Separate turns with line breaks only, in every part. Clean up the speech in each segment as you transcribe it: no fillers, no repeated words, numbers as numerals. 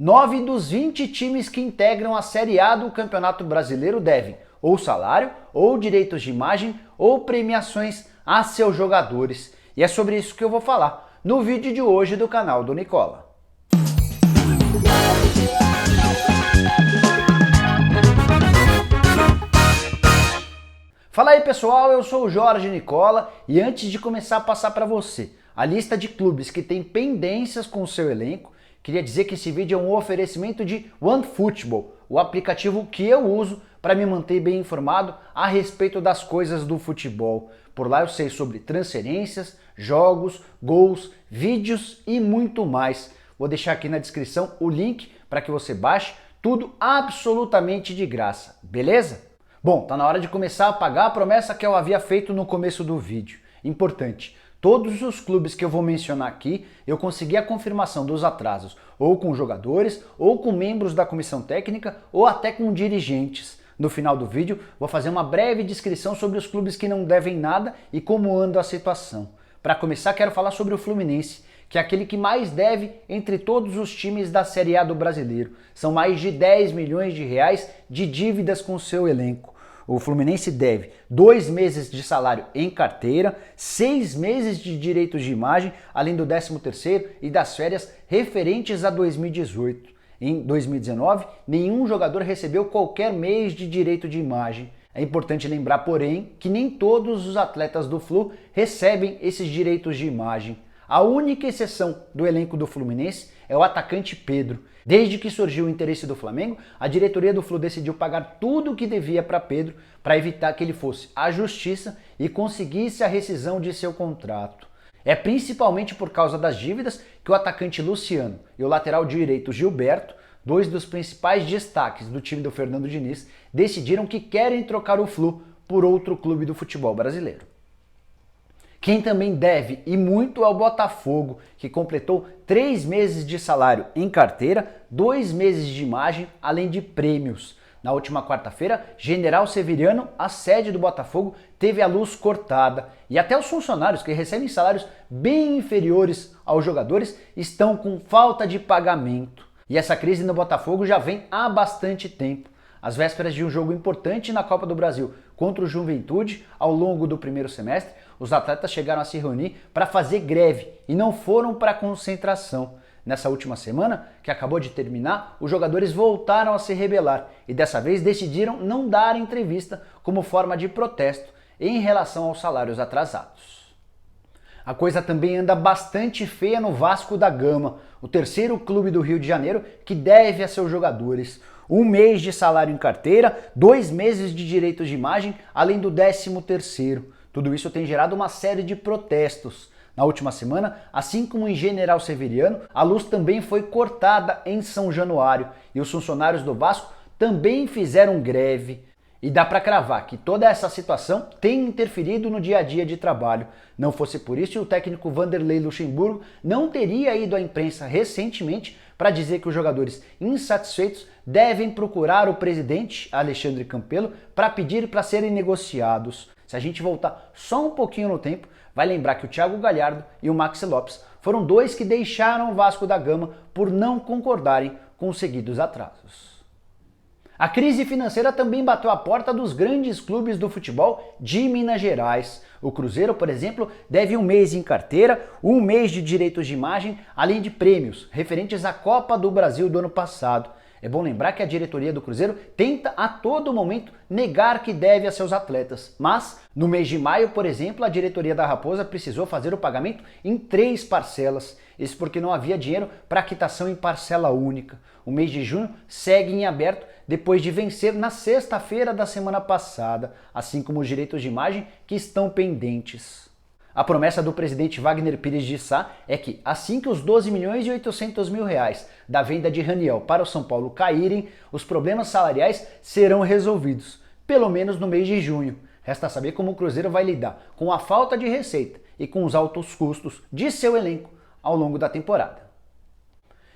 9 dos 20 times que integram a Série A do Campeonato Brasileiro devem ou salário, ou direitos de imagem, ou premiações a seus jogadores. E é sobre isso que eu vou falar no vídeo de hoje do canal do Nicola. Fala aí pessoal, eu sou o Jorge Nicola e antes de começar a passar para você a lista de clubes que tem pendências com o seu elenco, queria dizer que esse vídeo é um oferecimento de OneFootball, o aplicativo que eu uso para me manter bem informado a respeito das coisas do futebol. Por lá eu sei sobre transferências, jogos, gols, vídeos e muito mais. Vou deixar aqui na descrição o link para que você baixe, tudo absolutamente de graça, beleza? Bom, tá na hora de começar a pagar a promessa que eu havia feito no começo do vídeo. Importante, todos os clubes que eu vou mencionar aqui, eu consegui a confirmação dos atrasos, ou com jogadores, ou com membros da comissão técnica, ou até com dirigentes. No final do vídeo, vou fazer uma breve descrição sobre os clubes que não devem nada e como anda a situação. Para começar, quero falar sobre o Fluminense, que é aquele que mais deve entre todos os times da Série A do Brasileiro. São mais de 10 milhões de reais de dívidas com o seu elenco. O Fluminense deve 2 meses de salário em carteira, 6 meses de direitos de imagem, além do 13º e das férias referentes a 2018. Em 2019, nenhum jogador recebeu qualquer mês de direito de imagem. É importante lembrar, porém, que nem todos os atletas do Flu recebem esses direitos de imagem. A única exceção do elenco do Fluminense é o atacante Pedro. Desde que surgiu o interesse do Flamengo, a diretoria do Flu decidiu pagar tudo o que devia para Pedro para evitar que ele fosse à justiça e conseguisse a rescisão de seu contrato. É principalmente por causa das dívidas que o atacante Luciano e o lateral direito Gilberto, dois dos principais destaques do time do Fernando Diniz, decidiram que querem trocar o Flu por outro clube do futebol brasileiro. Quem também deve e muito é o Botafogo, que completou 3 meses de salário em carteira, 2 meses de imagem, além de prêmios. Na última quarta-feira, General Severiano, a sede do Botafogo, teve a luz cortada e até os funcionários que recebem salários bem inferiores aos jogadores estão com falta de pagamento. E essa crise no Botafogo já vem há bastante tempo. Às vésperas de um jogo importante na Copa do Brasil contra o Juventude, ao longo do primeiro semestre, os atletas chegaram a se reunir para fazer greve e não foram para a concentração. Nessa última semana, que acabou de terminar, os jogadores voltaram a se rebelar e dessa vez decidiram não dar entrevista como forma de protesto em relação aos salários atrasados. A coisa também anda bastante feia no Vasco da Gama, o terceiro clube do Rio de Janeiro que deve a seus jogadores 1 mês de salário em carteira, 2 meses de direitos de imagem, além do 13º. Tudo isso tem gerado uma série de protestos. Na última semana, assim como em General Severiano, a luz também foi cortada em São Januário e os funcionários do Vasco também fizeram greve. E dá para cravar que toda essa situação tem interferido no dia a dia de trabalho. Não fosse por isso, o técnico Vanderlei Luxemburgo não teria ido à imprensa recentemente para dizer que os jogadores insatisfeitos devem procurar o presidente Alexandre Campelo para pedir para serem negociados. Se a gente voltar só um pouquinho no tempo, vai lembrar que o Thiago Galhardo e o Maxi Lopes foram dois que deixaram o Vasco da Gama por não concordarem com os seguidos atrasos. A crise financeira também bateu a porta dos grandes clubes do futebol de Minas Gerais. O Cruzeiro, por exemplo, deve 1 mês em carteira, 1 mês de direitos de imagem, além de prêmios referentes à Copa do Brasil do ano passado. É bom lembrar que a diretoria do Cruzeiro tenta a todo momento negar que deve a seus atletas. Mas, no mês de maio, por exemplo, a diretoria da Raposa precisou fazer o pagamento em 3 parcelas. Isso porque não havia dinheiro para quitação em parcela única. O mês de junho segue em aberto depois de vencer na sexta-feira da semana passada, assim como os direitos de imagem que estão pendentes. A promessa do presidente Wagner Pires de Sá é que, assim que os 12 milhões e 800 mil reais da venda de Raniel para o São Paulo caírem, os problemas salariais serão resolvidos, pelo menos no mês de junho. Resta saber como o Cruzeiro vai lidar com a falta de receita e com os altos custos de seu elenco ao longo da temporada.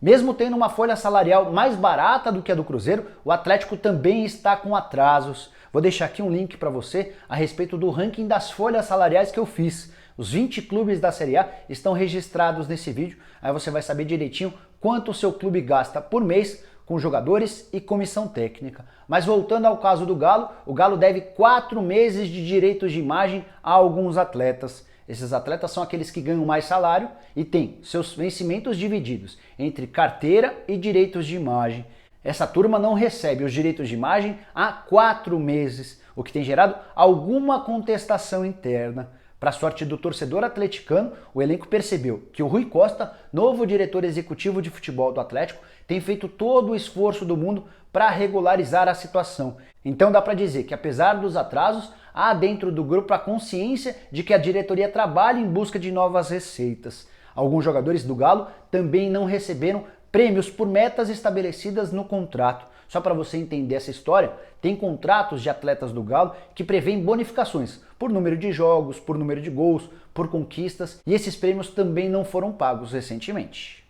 Mesmo tendo uma folha salarial mais barata do que a do Cruzeiro, o Atlético também está com atrasos. Vou deixar aqui um link para você a respeito do ranking das folhas salariais que eu fiz. Os 20 clubes da Série A estão registrados nesse vídeo, aí você vai saber direitinho quanto o seu clube gasta por mês com jogadores e comissão técnica. Mas voltando ao caso do Galo, o Galo deve 4 meses de direitos de imagem a alguns atletas. Esses atletas são aqueles que ganham mais salário e têm seus vencimentos divididos entre carteira e direitos de imagem. Essa turma não recebe os direitos de imagem há 4 meses, o que tem gerado alguma contestação interna. Para sorte do torcedor atleticano, o elenco percebeu que o Rui Costa, novo diretor executivo de futebol do Atlético, tem feito todo o esforço do mundo para regularizar a situação. Então dá para dizer que, apesar dos atrasos, há dentro do grupo a consciência de que a diretoria trabalha em busca de novas receitas. Alguns jogadores do Galo também não receberam prêmios por metas estabelecidas no contrato. Só para você entender essa história, tem contratos de atletas do Galo que prevêem bonificações por número de jogos, por número de gols, por conquistas, e esses prêmios também não foram pagos recentemente.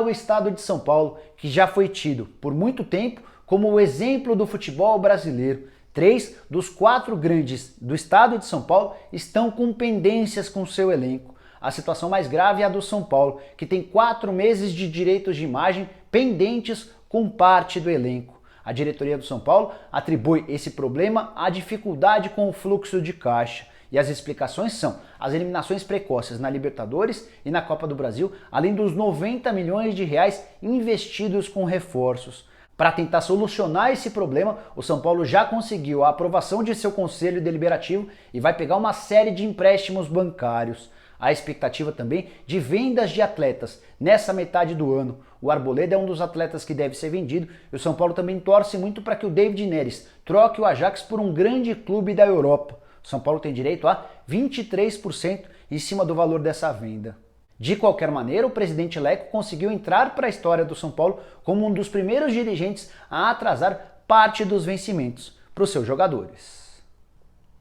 O estado de São Paulo, que já foi tido por muito tempo como o exemplo do futebol brasileiro. 3 dos 4 grandes do estado de São Paulo estão com pendências com seu elenco. A situação mais grave é a do São Paulo, que tem 4 meses de direitos de imagem pendentes com parte do elenco. A diretoria do São Paulo atribui esse problema à dificuldade com o fluxo de caixa. E as explicações são as eliminações precoces na Libertadores e na Copa do Brasil, além dos 90 milhões de reais investidos com reforços. Para tentar solucionar esse problema, o São Paulo já conseguiu a aprovação de seu conselho deliberativo e vai pegar uma série de empréstimos bancários. Há expectativa também de vendas de atletas nessa metade do ano. O Arboleda é um dos atletas que deve ser vendido e o São Paulo também torce muito para que o David Neres troque o Ajax por um grande clube da Europa. O São Paulo tem direito a 23% em cima do valor dessa venda. De qualquer maneira, o presidente Leco conseguiu entrar para a história do São Paulo como um dos primeiros dirigentes a atrasar parte dos vencimentos para os seus jogadores.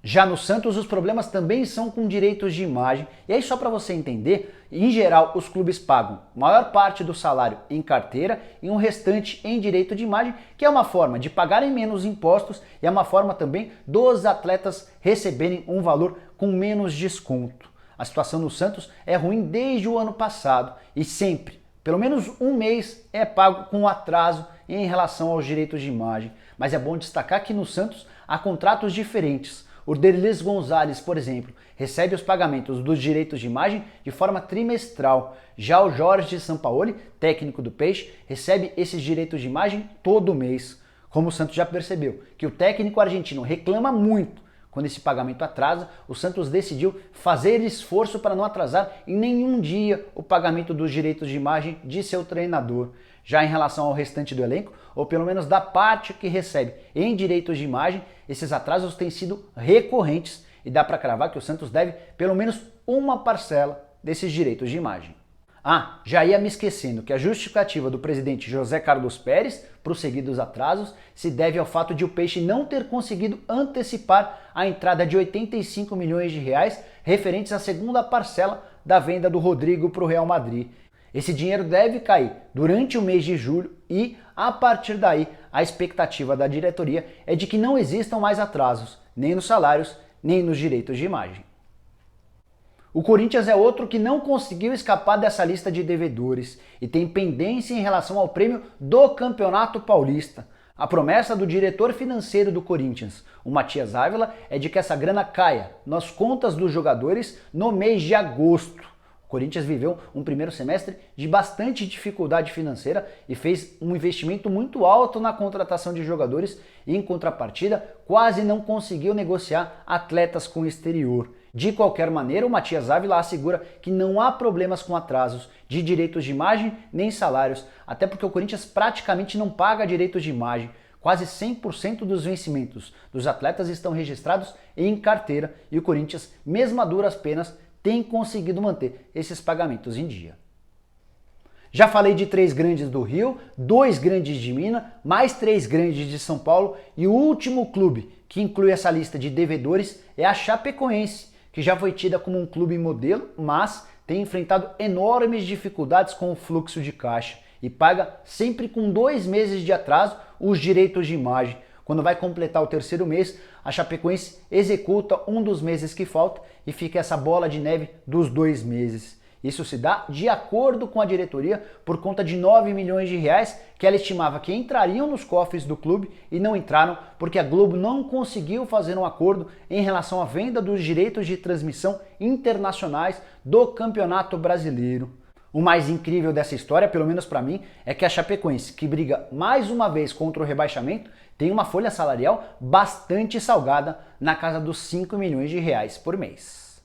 Já no Santos, os problemas também são com direitos de imagem. E aí, só para você entender, em geral, os clubes pagam maior parte do salário em carteira e um restante em direito de imagem, que é uma forma de pagarem menos impostos e é uma forma também dos atletas receberem um valor com menos desconto. A situação no Santos é ruim desde o ano passado e sempre, pelo menos um mês, é pago com atraso em relação aos direitos de imagem. Mas é bom destacar que no Santos há contratos diferentes. O Derlis Gonzalez, por exemplo, recebe os pagamentos dos direitos de imagem de forma trimestral. Já o Jorge Sampaoli, técnico do Peixe, recebe esses direitos de imagem todo mês. Como o Santos já percebeu que o técnico argentino reclama muito quando esse pagamento atrasa, o Santos decidiu fazer esforço para não atrasar em nenhum dia o pagamento dos direitos de imagem de seu treinador. Já em relação ao restante do elenco, ou pelo menos da parte que recebe em direitos de imagem, esses atrasos têm sido recorrentes e dá para cravar que o Santos deve pelo menos uma parcela desses direitos de imagem. Já ia me esquecendo que a justificativa do presidente José Carlos Pérez para os seguidos atrasos se deve ao fato de o Peixe não ter conseguido antecipar a entrada de 85 milhões de reais referentes à segunda parcela da venda do Rodrigo para o Real Madrid. Esse dinheiro deve cair durante o mês de julho e, a partir daí, a expectativa da diretoria é de que não existam mais atrasos, nem nos salários, nem nos direitos de imagem. O Corinthians é outro que não conseguiu escapar dessa lista de devedores e tem pendência em relação ao prêmio do Campeonato Paulista. A promessa do diretor financeiro do Corinthians, o Matias Ávila, é de que essa grana caia nas contas dos jogadores no mês de agosto. O Corinthians viveu um primeiro semestre de bastante dificuldade financeira e fez um investimento muito alto na contratação de jogadores e, em contrapartida, quase não conseguiu negociar atletas com o exterior. De qualquer maneira, o Matias Ávila assegura que não há problemas com atrasos de direitos de imagem nem salários, até porque o Corinthians praticamente não paga direitos de imagem. Quase 100% dos vencimentos dos atletas estão registrados em carteira e o Corinthians, mesmo a duras penas, tem conseguido manter esses pagamentos em dia. Já falei de 3 grandes do Rio, 2 grandes de Minas, mais 3 grandes de São Paulo e o último clube que inclui essa lista de devedores é a Chapecoense, que já foi tida como um clube modelo, mas tem enfrentado enormes dificuldades com o fluxo de caixa e paga sempre com 2 meses de atraso os direitos de imagem. Quando vai completar o 3º mês, a Chapecoense executa um dos meses que falta e fica essa bola de neve dos 2 meses. Isso se dá de acordo com a diretoria por conta de 9 milhões de reais que ela estimava que entrariam nos cofres do clube e não entraram porque a Globo não conseguiu fazer um acordo em relação à venda dos direitos de transmissão internacionais do Campeonato Brasileiro. O mais incrível dessa história, pelo menos para mim, é que a Chapecoense, que briga mais uma vez contra o rebaixamento, tem uma folha salarial bastante salgada, na casa dos 5 milhões de reais por mês.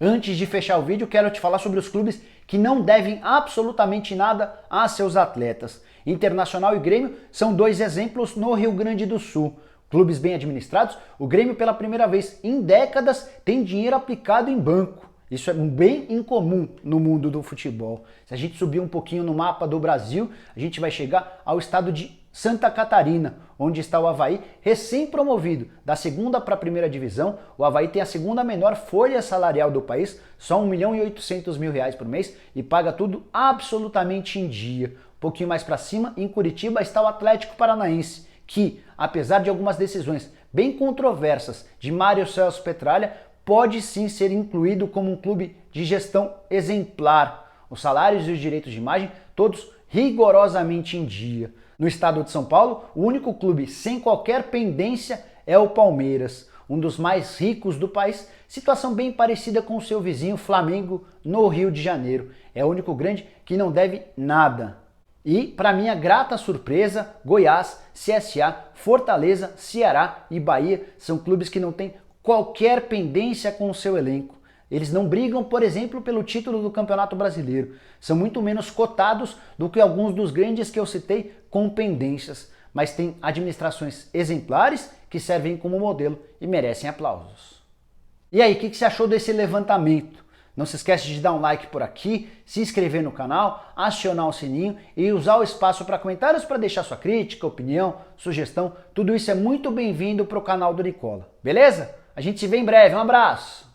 Antes de fechar o vídeo, quero te falar sobre os clubes que não devem absolutamente nada a seus atletas. Internacional e Grêmio são dois exemplos no Rio Grande do Sul. Clubes bem administrados, o Grêmio pela primeira vez em décadas tem dinheiro aplicado em banco. Isso é bem incomum no mundo do futebol. Se a gente subir um pouquinho no mapa do Brasil, a gente vai chegar ao estado de Santa Catarina, onde está o Avaí, recém-promovido da segunda para a primeira divisão. O Avaí tem a segunda menor folha salarial do país, só 1.800.000 reais por mês, e paga tudo absolutamente em dia. Um pouquinho mais para cima, em Curitiba, está o Atlético Paranaense, que, apesar de algumas decisões bem controversas de Mário Celso Petralha, pode sim ser incluído como um clube de gestão exemplar. Os salários e os direitos de imagem, todos rigorosamente em dia. No estado de São Paulo, o único clube sem qualquer pendência é o Palmeiras, um dos mais ricos do país, situação bem parecida com o seu vizinho Flamengo no Rio de Janeiro. É o único grande que não deve nada. E, para minha grata surpresa, Goiás, CSA, Fortaleza, Ceará e Bahia são clubes que não têm qualquer pendência com o seu elenco. Eles não brigam, por exemplo, pelo título do Campeonato Brasileiro. São muito menos cotados do que alguns dos grandes que eu citei com pendências, mas têm administrações exemplares que servem como modelo e merecem aplausos. E aí, o que você achou desse levantamento? Não se esquece de dar um like por aqui, se inscrever no canal, acionar o sininho e usar o espaço para comentários para deixar sua crítica, opinião, sugestão. Tudo isso é muito bem-vindo para o canal do Nicola, beleza? A gente se vê em breve, um abraço!